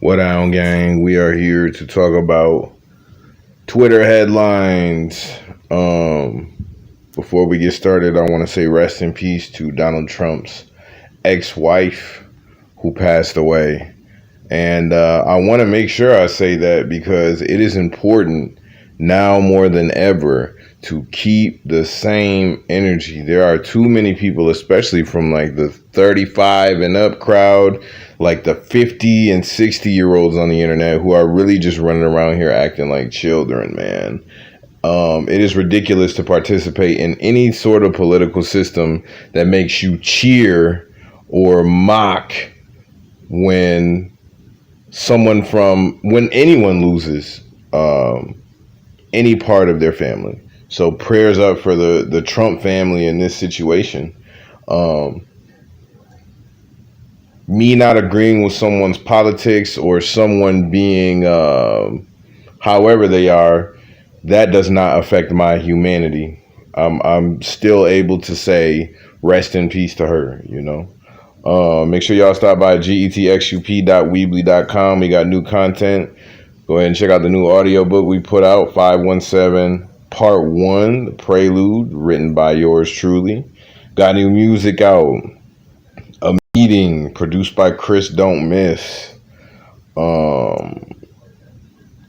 What down, gang? We are here to talk about Twitter headlines. Before we get started, I want to say rest in peace to Donald Trump's ex-wife who passed away. And I want to make sure I say that because it is important now more than ever to keep the same energy. There are too many people, especially from like the 35 and up crowd, like the 50 and 60-year-olds on the internet who are really just running around here acting like children, man. It is ridiculous to participate in any sort of political system that makes you cheer or mock when anyone loses any part of their family. So prayers up for the Trump family in this situation. Me not agreeing with someone's politics or someone being however they are, that does not affect my humanity. I'm still able to say rest in peace to her, you know. Make sure y'all stop by getxup.weebly.com. We got new content. Go ahead and check out the new audiobook we put out, 517 Part 1, The Prelude, written by yours truly. Got new music out. A Meeting, produced by Chris Don't Miss. Go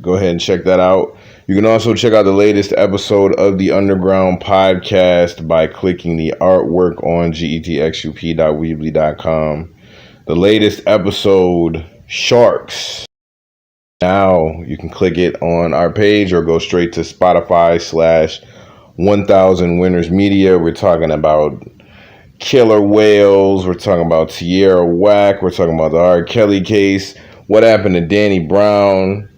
ahead and check that out. You can also check out the latest episode of the Underground Podcast by clicking the artwork on getxup.weebly.com. The latest episode, Sharks. Now you can click it on our page or go straight to Spotify/1000 Winners Media. We're talking about killer whales. We're talking about Tierra Whack. We're talking about the R. Kelly case. What happened to Danny Brown?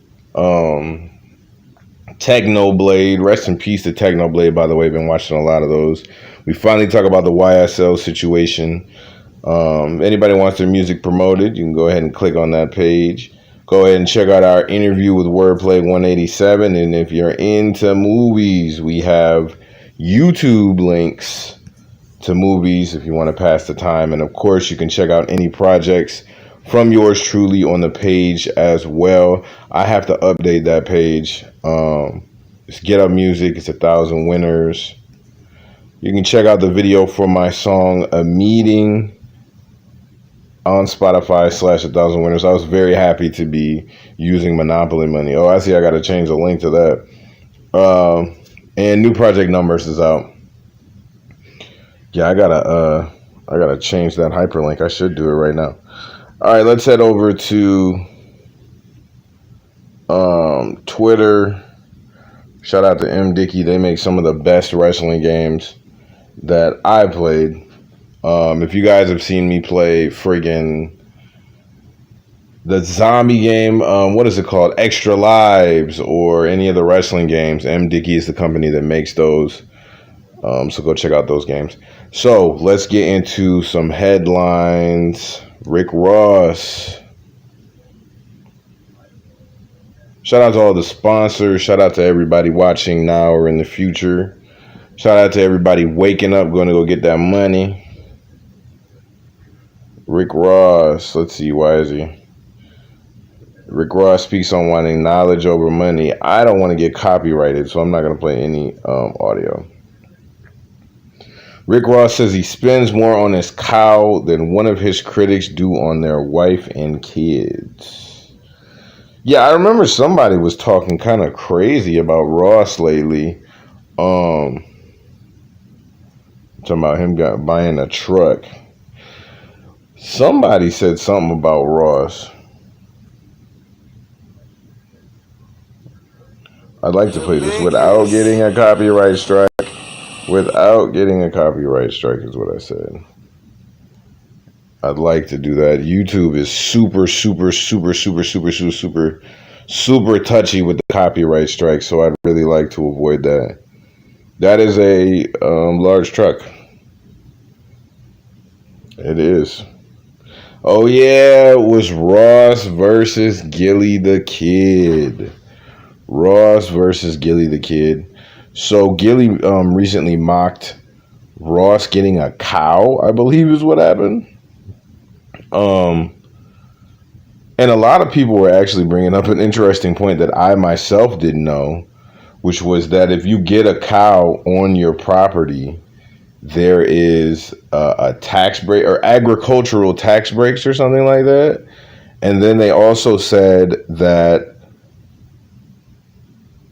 Technoblade. Rest in peace to Technoblade, by the way. Been watching a lot of those. We finally talk about the YSL situation. Anybody wants their music promoted, you can go ahead and click on that page. Go ahead and check out our interview with Wordplay 187. And if you're into movies, we have YouTube links to movies if you want to pass the time. And of course, you can check out any projects from yours truly on the page as well. I have to update that page. It's Get Up Music. It's 1,000 Winners. You can check out the video for my song A Meeting on Spotify/1000 Winners. I was very happy to be using Monopoly money. Oh, I see. I got to change the link to that. And new project numbers is out. Yeah, I gotta change that hyperlink. I should do it right now. All right, let's head over to Twitter. Shout out to M. Dickey. They make some of the best wrestling games that I played. If you guys have seen me play friggin' the zombie game, what is it called? Extra Lives, or any of the wrestling games, M. Dickey is the company that makes those. So go check out those games. So let's get into some headlines. Rick Ross. Shout out to all the sponsors. Shout out to everybody watching now or in the future. Shout out to everybody waking up, going to go get that money. Rick Ross, let's see, why is he? Rick Ross speaks on wanting knowledge over money. I don't want to get copyrighted, so I'm not going to play any audio. Rick Ross says he spends more on his cow than one of his critics do on their wife and kids. Yeah, I remember somebody was talking kind of crazy about Ross lately. Talking about him buying a truck. Somebody said something about Ross. I'd like to play this without getting a copyright strike. Without getting a copyright strike is what I said. I'd like to do that. YouTube is super touchy with the copyright strike, so I'd really like to avoid that. That is a large truck. It is. Oh yeah, it was Ross versus Gillie the Kid. Ross versus Gillie the Kid. So Gillie recently mocked Ross getting a cow, I believe is what happened. And a lot of people were actually bringing up an interesting point that I myself didn't know, which was that if you get a cow on your property, there is a tax break or agricultural tax breaks or something like that. And then they also said that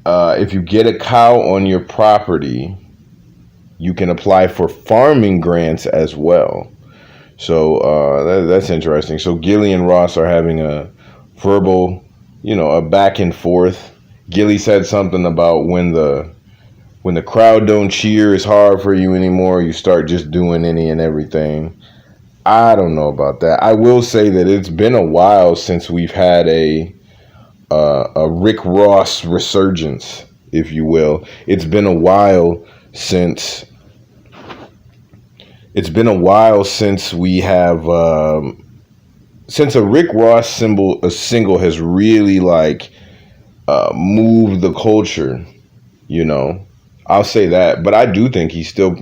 if you get a cow on your property, you can apply for farming grants as well. So that's interesting. So Gillie and Ross are having a verbal, a back and forth. Gillie said something about when the crowd don't cheer, it's hard for you anymore. You start just doing any and everything. I don't know about that. I will say that it's been a while since we've had a Rick Ross resurgence, if you will. It's been a while since we have since a Rick Ross single has really moved the culture. I'll say that, but I do think he's still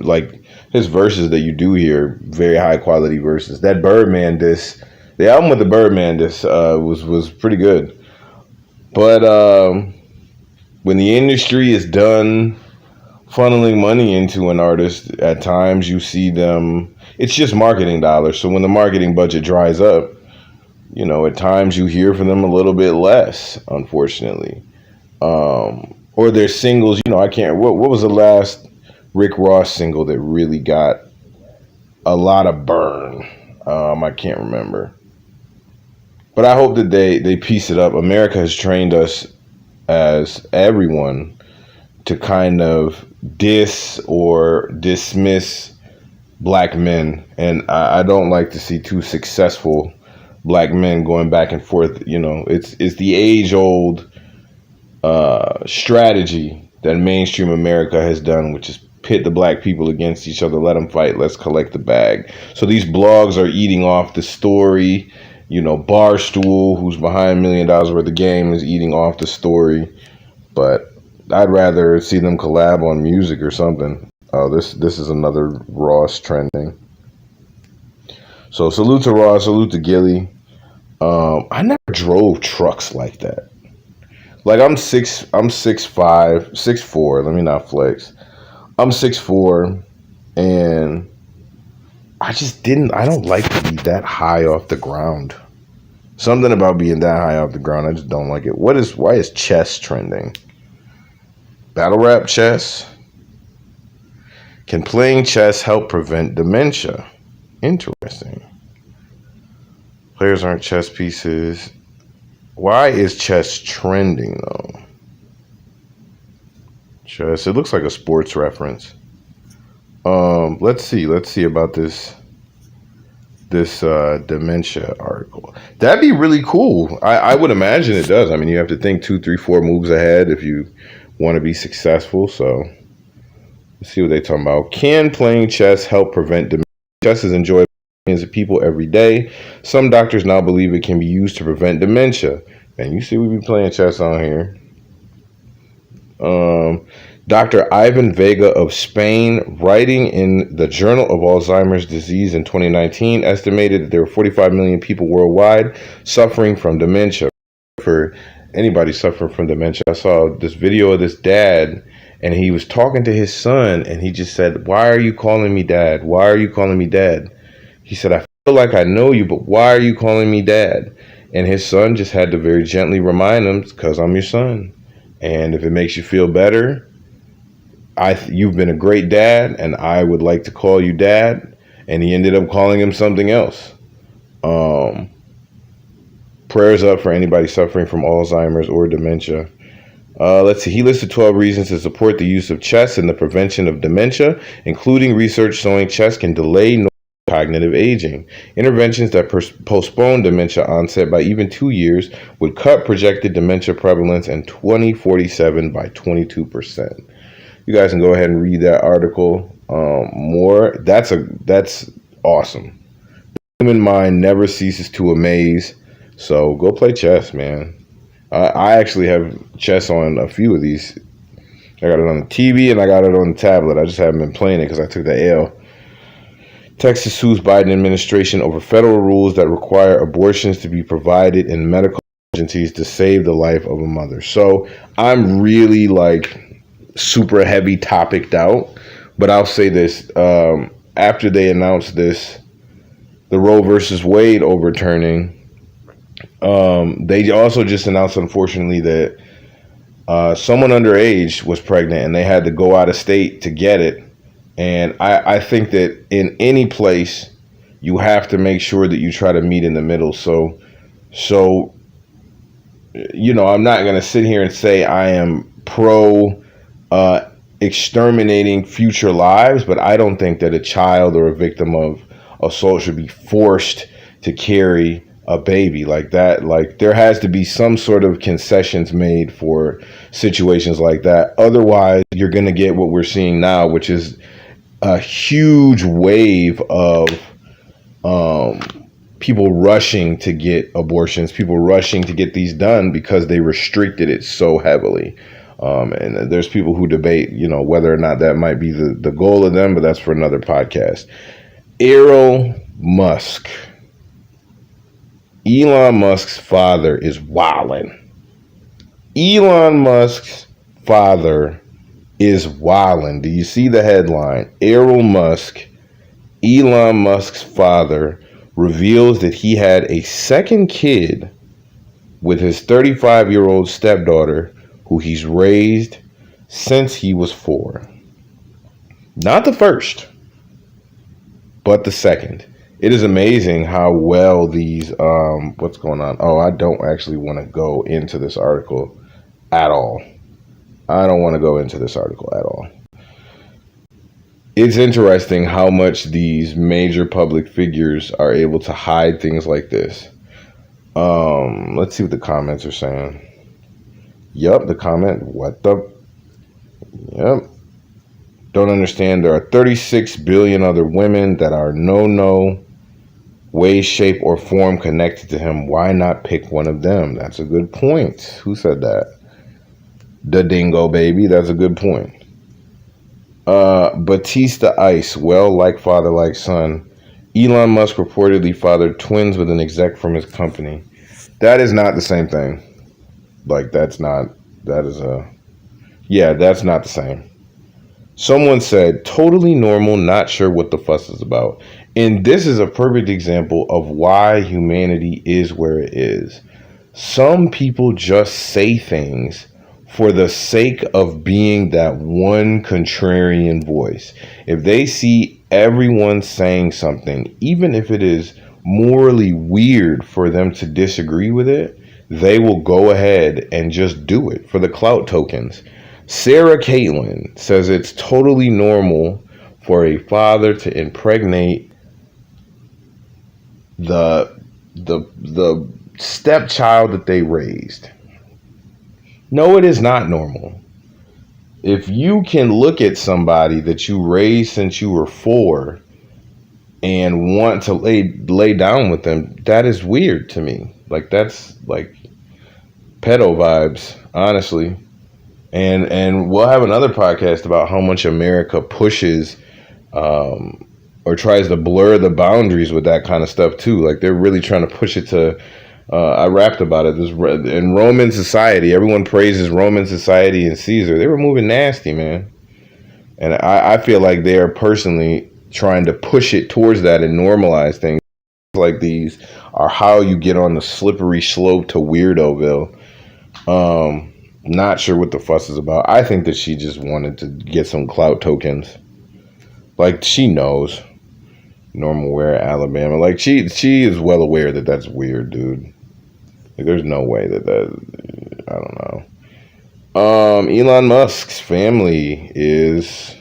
his verses that you do hear, very high quality verses. That Birdman diss, the album with the Birdman diss was pretty good. But when the industry is done funneling money into an artist, at times you see them, it's just marketing dollars. So when the marketing budget dries up, at times you hear from them a little bit less, unfortunately. Or their singles, I can't, what was the last Rick Ross single that really got a lot of burn? I can't remember. But I hope that they piece it up. America has trained us, as everyone, to kind of diss or dismiss black men. And I don't like to see two successful black men going back and forth. It's the age-old strategy that mainstream America has done, which is pit the black people against each other, let them fight, let's collect the bag. So these blogs are eating off the story. Barstool, who's behind $1 million worth of game, is eating off the story. But I'd rather see them collab on music or something. Oh, this is another Ross trending. So salute to Ross, salute to Gillie. I never drove trucks like that. I'm 6'5", 6'4", let me not flex. I'm 6'4", and I don't like to be that high off the ground. Something about being that high off the ground, I just don't like it. Why is chess trending? Battle rap chess? Can playing chess help prevent dementia? Interesting. Players aren't chess pieces. Why is chess trending, though? Chess. It looks like a sports reference. Let's see about this dementia article. That'd be really cool. I would imagine it does. I mean, you have to think 2, 3, 4 moves ahead if you want to be successful. So let's see what they're talking about. Can playing chess help prevent dementia? Chess is enjoyed by millions of people every day. Some doctors now believe it can be used to prevent dementia. And you see, we be playing chess on here. Dr. Ivan Vega of Spain, writing in the Journal of Alzheimer's Disease in 2019, estimated that there were 45 million people worldwide suffering from dementia. For anybody suffering from dementia, I saw this video of this dad, and he was talking to his son, and he just said, "Why are you calling me dad? Why are you calling me dad?" He said, "I feel like I know you, but why are you calling me dad?" And his son just had to very gently remind him, "Because I'm your son. And if it makes you feel better, you've been a great dad, and I would like to call you dad." And he ended up calling him something else. Prayers up for anybody suffering from Alzheimer's or dementia. Let's see. He listed 12 reasons to support the use of chess in the prevention of dementia, including research showing chess can delay cognitive aging. Interventions that postpone dementia onset by even 2 years would cut projected dementia prevalence in 2047 by 22%. You guys can go ahead and read that article more. That's awesome. The human mind never ceases to amaze. So go play chess, man. I actually have chess on a few of these. I got it on the TV and I got it on the tablet. I just haven't been playing it because I took the L. Texas sues Biden administration over federal rules that require abortions to be provided in medical emergencies to save the life of a mother. So I'm really like super heavy topicked out, but I'll say this. After they announced this, the Roe versus Wade overturning, they also just announced, unfortunately, that someone underage was pregnant and they had to go out of state to get it. And I think that in any place, you have to make sure that you try to meet in the middle. So, I'm not going to sit here and say I am pro exterminating future lives, but I don't think that a child or a victim of assault should be forced to carry a baby like that. Like, there has to be some sort of concessions made for situations like that. Otherwise, you're going to get what we're seeing now, which is a huge wave of people rushing to get abortions, people rushing to get these done because they restricted it so heavily. And there's people who debate, whether or not that might be the goal of them, but that's for another podcast. Elon Musk. Elon Musk's father is Wylin. Elon Musk's father is Wylin. Do you see the headline? Elon Musk's father reveals that he had a second kid with his 35-year-old stepdaughter who he's raised since he was 4. Not the first, but the second. It is amazing how well these, what's going on? Oh, I don't actually want to go into this article at all. I don't want to go into this article at all. It's interesting how much these major public figures are able to hide things like this. Let's see what the comments are saying. Yup, the comment, Yep. Don't understand. There are 36 billion other women that are no way, shape, or form connected to him. Why not pick one of them? That's a good point. Who said that? The dingo baby. That's a good point. Batista Ice. Well, like father, like son. Elon Musk reportedly fathered twins with an exec from his company. That is not the same thing. Like, that's not the same. Someone said, totally normal, not sure what the fuss is about. And this is a perfect example of why humanity is where it is. Some people just say things for the sake of being that one contrarian voice. If they see everyone saying something, even if it is morally weird for them to disagree with it, they will go ahead and just do it for the clout tokens. Sarah Caitlin says it's totally normal for a father to impregnate the stepchild that they raised. No, it is not normal. If you can look at somebody that you raised since you were 4 and want to lay down with them, that is weird to me. Like, that's like pedo vibes, honestly. And we'll have another podcast about how much America pushes or tries to blur the boundaries with that kind of stuff too. Like, they're really trying to push it to. I rapped about it. In Roman society, everyone praises Roman society and Caesar. They were moving nasty, man. And I feel like they are personally trying to push it towards that and normalize things like these are how you get on the slippery slope to Weirdoville. Not sure what the fuss is about. I think that she just wanted to get some clout tokens. Like, she knows. Normal wear, Alabama. Like, she is well aware that that's weird, dude. Like, there's no way that I don't know. Elon Musk's family is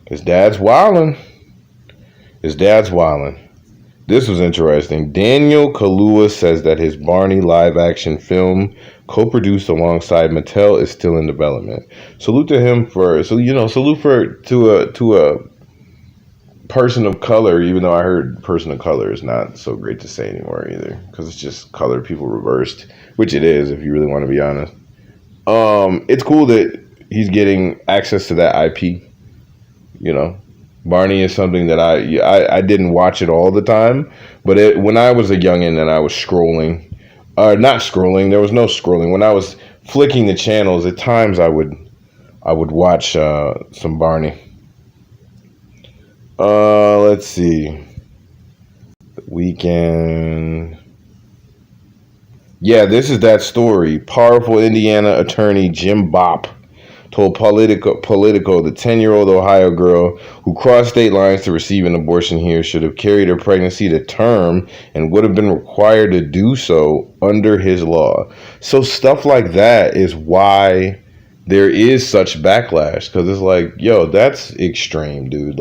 his dad's Wylin. This was interesting. Daniel Kaluuya says that his Barney live-action film, co-produced alongside Mattel, is still in development. Salute to him to a person of color, even though I heard person of color is not so great to say anymore either, because it's just colored people reversed, which it is if you really want to be honest. It's cool that he's getting access to that IP, Barney is something that I didn't watch it all the time, but when I was a youngin' and I was scrolling, not scrolling, there was no scrolling. When I was flicking the channels, at times I would watch some Barney. Let's see. Weekend. Yeah, this is that story. Powerful Indiana attorney Jim Bopp told Politico the 10-year-old Ohio girl who crossed state lines to receive an abortion here should have carried her pregnancy to term and would have been required to do so under his law. So stuff like that is why there is such backlash, because it's like, yo, that's extreme, dude.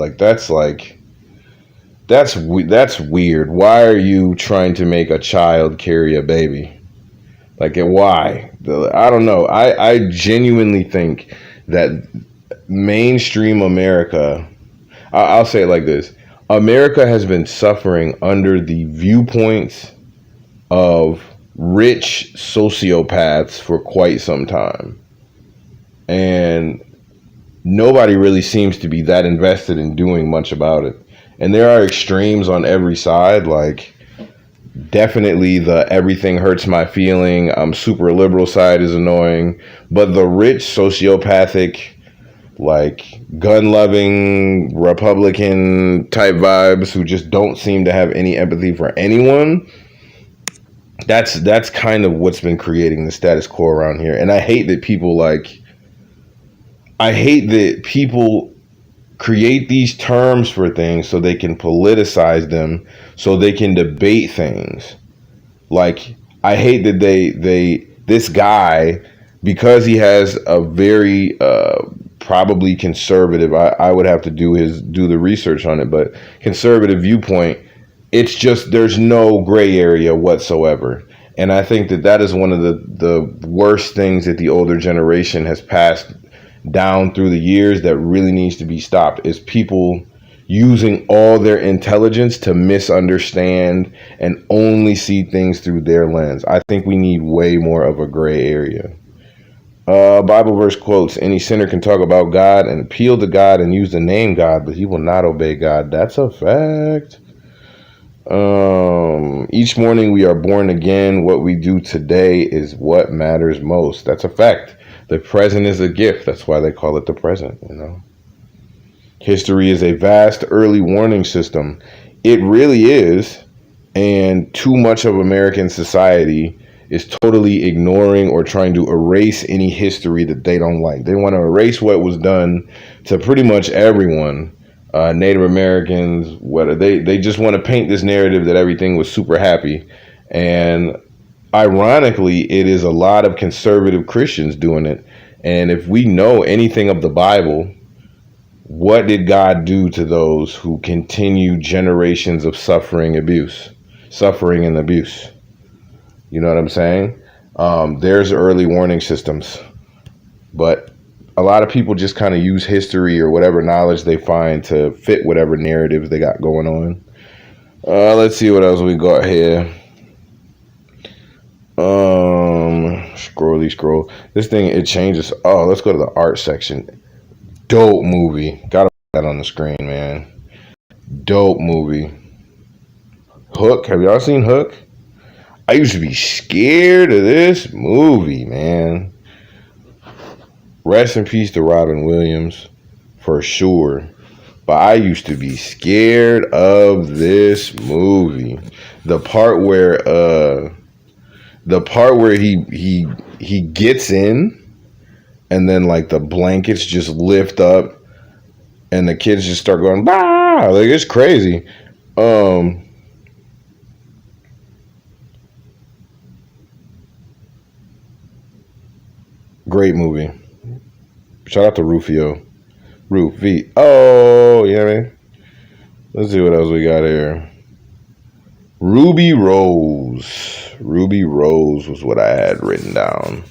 That's weird. Why are you trying to make a child carry a baby? Like, why? I don't know. I genuinely think that mainstream America, I'll say it like this: America has been suffering under the viewpoints of rich sociopaths for quite some time. And nobody really seems to be that invested in doing much about it. And there are extremes on every side, like definitely the everything hurts my feeling, I'm super liberal side is annoying, but the rich sociopathic, like gun loving Republican type vibes who just don't seem to have any empathy for anyone, that's kind of what's been creating the status quo around here. And I hate that people create these terms for things so they can politicize them, so they can debate things. Like, I hate that this guy, because he has a very probably conservative, I would have to do the research on it, but conservative viewpoint, it's just there's no gray area whatsoever. And I think that is one of the worst things that the older generation has passed down through the years that really needs to be stopped, is people using all their intelligence to misunderstand and only see things through their lens. I think we need way more of a gray area. Bible verse quotes: any sinner can talk about God and appeal to God and use the name God, but he will not obey God. That's a fact. Each morning we are born again. What we do today is what matters most. That's a fact. The present is a gift. That's why they call it the present, you know. History is a vast early warning system. It really is. And too much of American society is totally ignoring or trying to erase any history that they don't like. They want to erase what was done to pretty much everyone. Native Americans, whether they just want to paint this narrative that everything was super happy. And ironically, it is a lot of conservative Christians doing it. And if we know anything of the Bible, what did God do to those who continue generations of suffering and abuse? You know what I'm saying? There's early warning systems, but a lot of people just kind of use history or whatever knowledge they find to fit whatever narratives they got going on. Let's see what else we got here. Scroll. This thing, it changes. Oh, let's go to the art section. Dope movie. Gotta put that on the screen, man. Dope movie. Hook. Have y'all seen Hook? I used to be scared of this movie, man. Rest in peace to Robin Williams, for sure. But I used to be scared of this movie. The part where he gets in, and then like the blankets just lift up, and the kids just start going bah, like it's crazy. Great movie. Shout out to Rufio. Rufi. Oh, you know what I mean? Let's see what else we got here. Ruby Rose. Ruby Rose was what I had written down.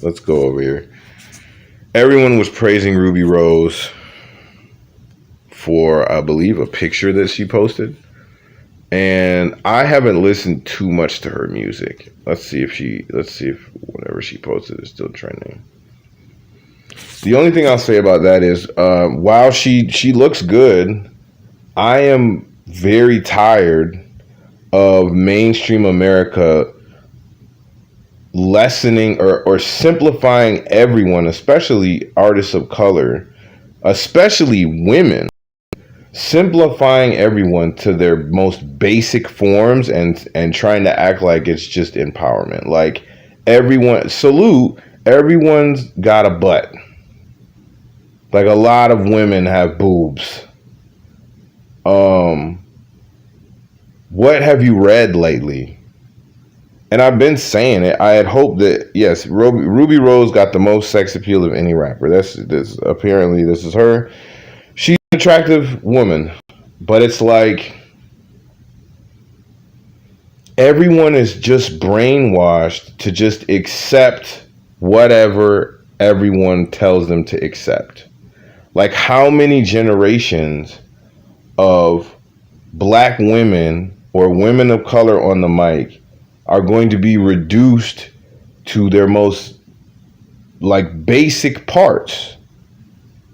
Let's go over here. Everyone was praising Ruby Rose for, I believe, a picture that she posted. And I haven't listened too much to her music. Let's see if whatever she posted is still trending. The only thing I'll say about that is, while she looks good, I am very tired of mainstream America lessening or simplifying everyone, especially artists of color, especially women, simplifying everyone to their most basic forms and trying to act like it's just empowerment. Like everyone's got a butt. Like a lot of women have boobs. What have you read lately? And I've been saying it. I had hoped that, yes, Ruby Rose got the most sex appeal of any rapper. Apparently this is her. She's an attractive woman, but it's like everyone is just brainwashed to just accept whatever everyone tells them to accept. Like, how many generations of black women or women of color on the mic are going to be reduced to their most like basic parts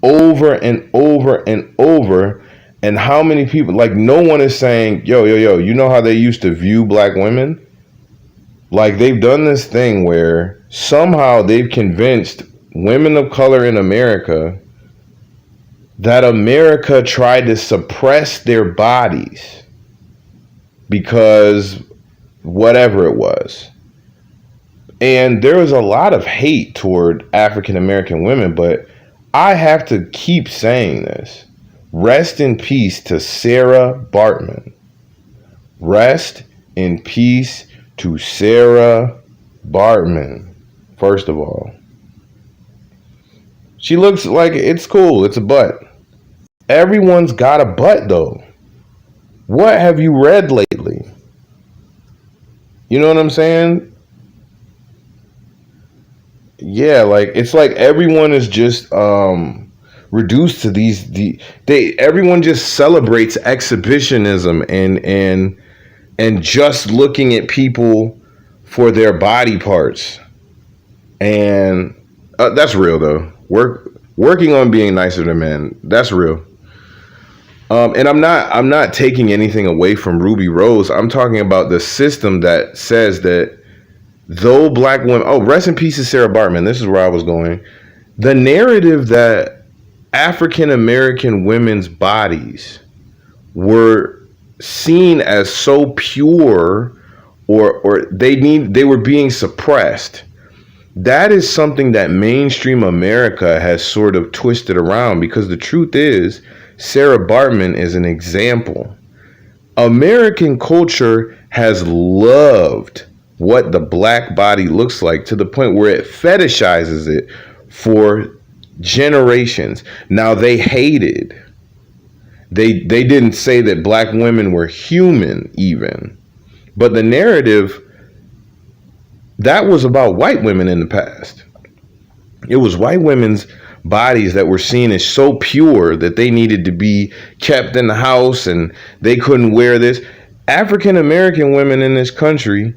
over and over and over? And how many people, like, no one is saying, yo, you know how they used to view black women? Like, they've done this thing where somehow they've convinced women of color in America that America tried to suppress their bodies because whatever it was. And there was a lot of hate toward African American women, but I have to keep saying this. Rest in peace to Sarah Bartman. Rest in peace to Sarah Bartman. First of all, she looks like it's cool. It's a butt. Everyone's got a butt, though. What have you read lately? You know what I'm saying? Yeah, like it's like everyone is just reduced to everyone just celebrates exhibitionism and just looking at people for their body parts. And that's real though. Working on being nicer to men, that's real. And I'm not taking anything away from Ruby Rose. I'm talking about the system that says that though black women, rest in peace to Sarah Bartman. This is where I was going. The narrative that African American women's bodies were seen as so pure or they were being suppressed. That is something that mainstream America has sort of twisted around, because the truth is Sarah Bartman is an example. American culture has loved what the black body looks like to the point where it fetishizes it for generations. Now, they hated. They didn't say that black women were human even. But the narrative, that was about white women in the past. It was white women's bodies that were seen as so pure that they needed to be kept in the house and they couldn't wear this. African American women in this country,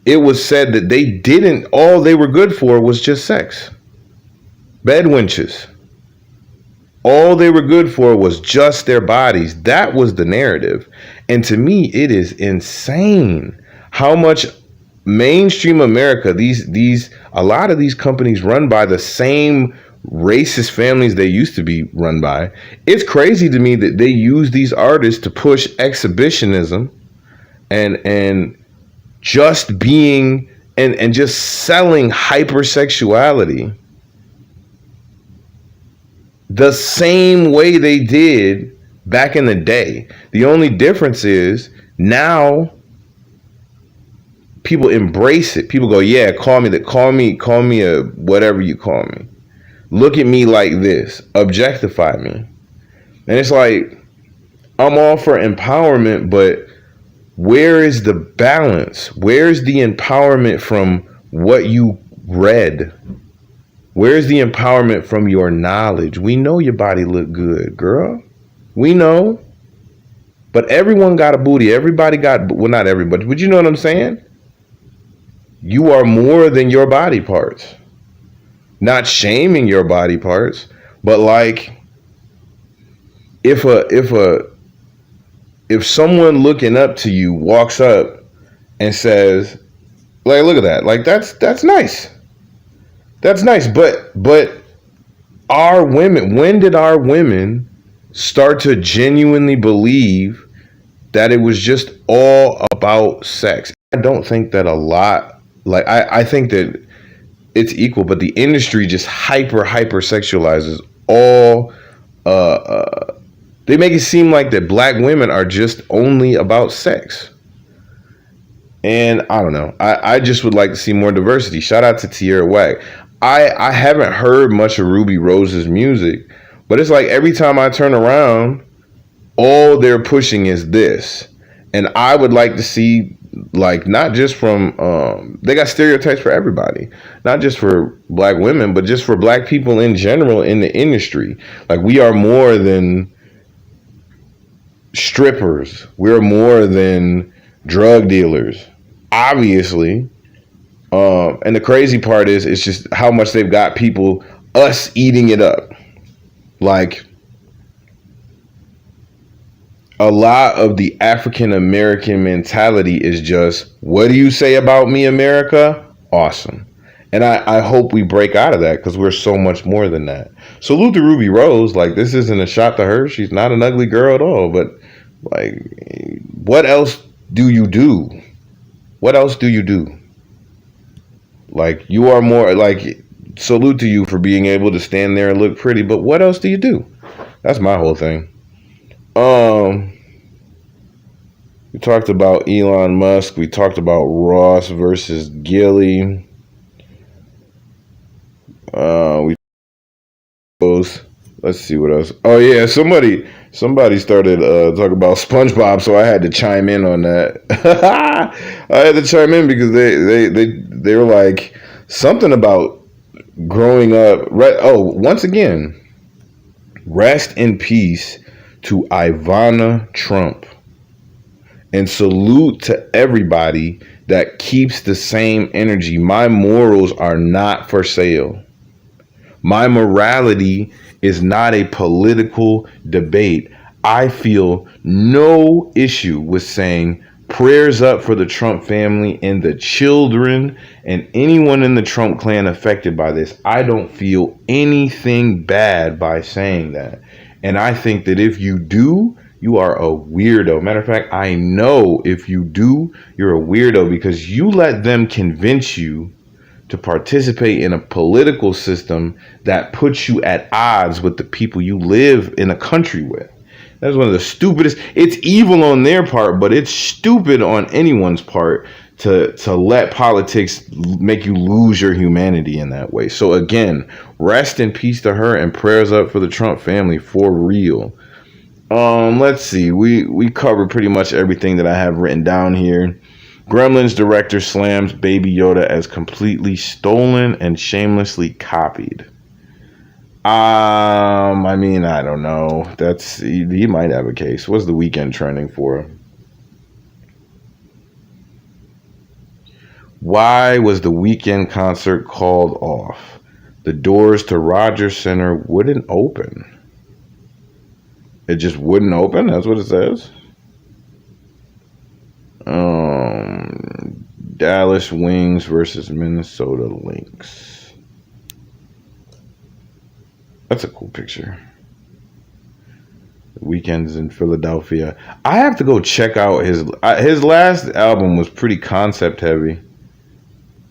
it was said that all they were good for was just sex. Bed wenches. All they were good for was just their bodies. That was the narrative. And to me, it is insane how much mainstream America, a lot of these companies run by the same racist families they used to be run by. It's crazy to me that they use these artists to push exhibitionism and just being and just selling hypersexuality the same way they did back in the day. The only difference is now people embrace it. People go, yeah, call me a whatever you call me. Look at me like this. Objectify me. And it's like, I'm all for empowerment, but where is the balance? Where's the empowerment from what you read? Where's the empowerment from your knowledge? We know your body look good, girl. We know. But everyone got a booty. Everybody got, well, not everybody, but you know what I'm saying? You are more than your body parts. not shaming your body parts, but like if someone looking up to you walks up and says, like, look at that, like that's nice. That's nice, but our women, when did our women start to genuinely believe that it was just all about sex? I don't think that a lot, like I think that it's equal, but the industry just hyper sexualizes all they make it seem like that black women are just only about sex. And I don't know. I just would like to see more diversity. Shout out to Tierra Whack. I haven't heard much of Ruby Rose's music, but it's like every time I turn around, all they're pushing is this. And I would like to see, like, not just from they got stereotypes for everybody, not just for black women, but just for black people in general in the industry. Like, we are more than strippers. We're more than drug dealers, obviously. And the crazy part is, it's just how much they've got people, us eating it up. Like, a lot of the African American mentality is just, what do you say about me, America? Awesome. And I hope we break out of that, because we're so much more than that. Salute to Ruby Rose. Like, this isn't a shot to her. She's not an ugly girl at all. But, like, what else do you do? What else do you do? Like, you are more, like, salute to you for being able to stand there and look pretty, but what else do you do? That's my whole thing. We talked about Elon Musk. We talked about Ross versus Gillie. Let's see what else. Oh yeah, somebody started talking about SpongeBob, so I had to chime in on that. I had to chime in because they were like something about growing up. Once again, rest in peace to Ivana Trump, and salute to everybody that keeps the same energy. My morals are not for sale. My morality is not a political debate. I feel no issue with saying prayers up for the Trump family and the children and anyone in the Trump clan affected by this. I don't feel anything bad by saying that. And I think that if you do, you are a weirdo. Matter of fact, I know if you do, you're a weirdo, because you let them convince you to participate in a political system that puts you at odds with the people you live in a country with. That's one of the stupidest. It's evil on their part, but it's stupid on anyone's part to let politics make you lose your humanity in that way. So again, rest in peace to her, and prayers up for the Trump family for real. Let's see. We covered pretty much everything that I have written down here. Gremlins director slams Baby Yoda as completely stolen and shamelessly copied. I mean, I don't know. He might have a case. What's the weekend trending for? Why was the weekend concert called off? The doors to Rogers Center wouldn't open. It just wouldn't open? That's what it says? Dallas Wings versus Minnesota Lynx. That's a cool picture. The Weeknd's in Philadelphia. I have to go check out his last album. Was pretty concept heavy,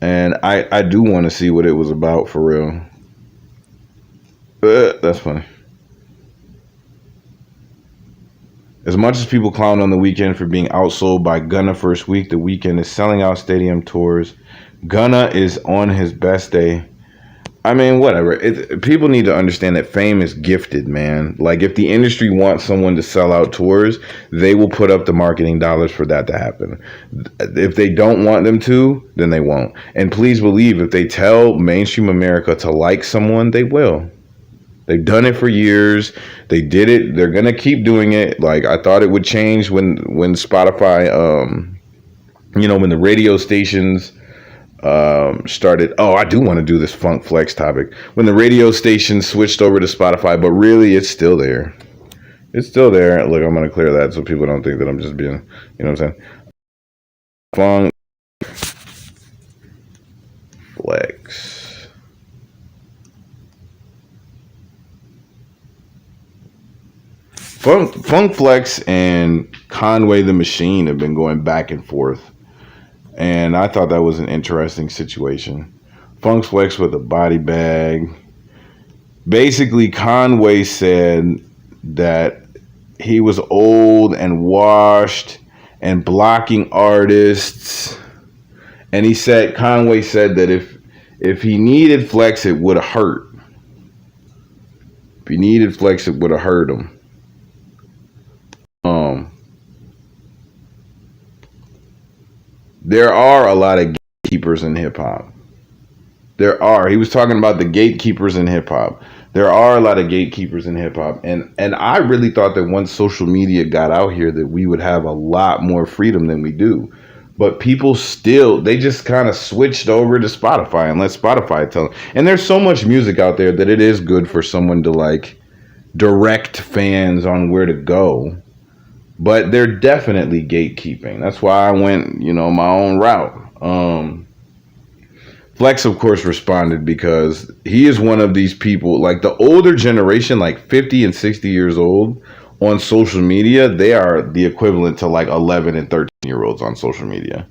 and I do want to see what it was about for real. That's funny. As much as people clown on The Weeknd for being outsold by Gunna first week, The Weeknd is selling out stadium tours. Gunna is on his best day. I mean, whatever. People need to understand that fame is gifted, man. Like, if the industry wants someone to sell out tours, they will put up the marketing dollars for that to happen. If they don't want them to, then they won't. And please believe, if they tell mainstream America to like someone, they will. They've done it for years. They did it. They're going to keep doing it. Like, I thought it would change when Spotify, when the radio stations started. Oh, I do want to do this Funk Flex topic. When the radio station switched over to Spotify, but really, it's still there. It's still there. Look, I'm gonna clear that so people don't think that I'm just being, you know what I'm saying? Funk Flex. Funk Flex and Conway the Machine have been going back and forth. And I thought that was an interesting situation. Funk Flex with a body bag. Basically, Conway said that he was old and washed and blocking artists. And Conway said that if he needed Flex, it would have hurt. If he needed Flex, it would have hurt him. There are a lot of gatekeepers in hip hop. There are. He was talking about the gatekeepers in hip hop. There are a lot of gatekeepers in hip hop, and I really thought that once social media got out here that we would have a lot more freedom than we do. But people they just kind of switched over to Spotify and let Spotify tell them. And there's so much music out there that it is good for someone to like direct fans on where to go. But they're definitely gatekeeping. That's why I went, my own route. Flex, of course, responded because he is one of these people, like the older generation, like 50 and 60 years old on social media. They are the equivalent to like 11 and 13-year-olds on social media.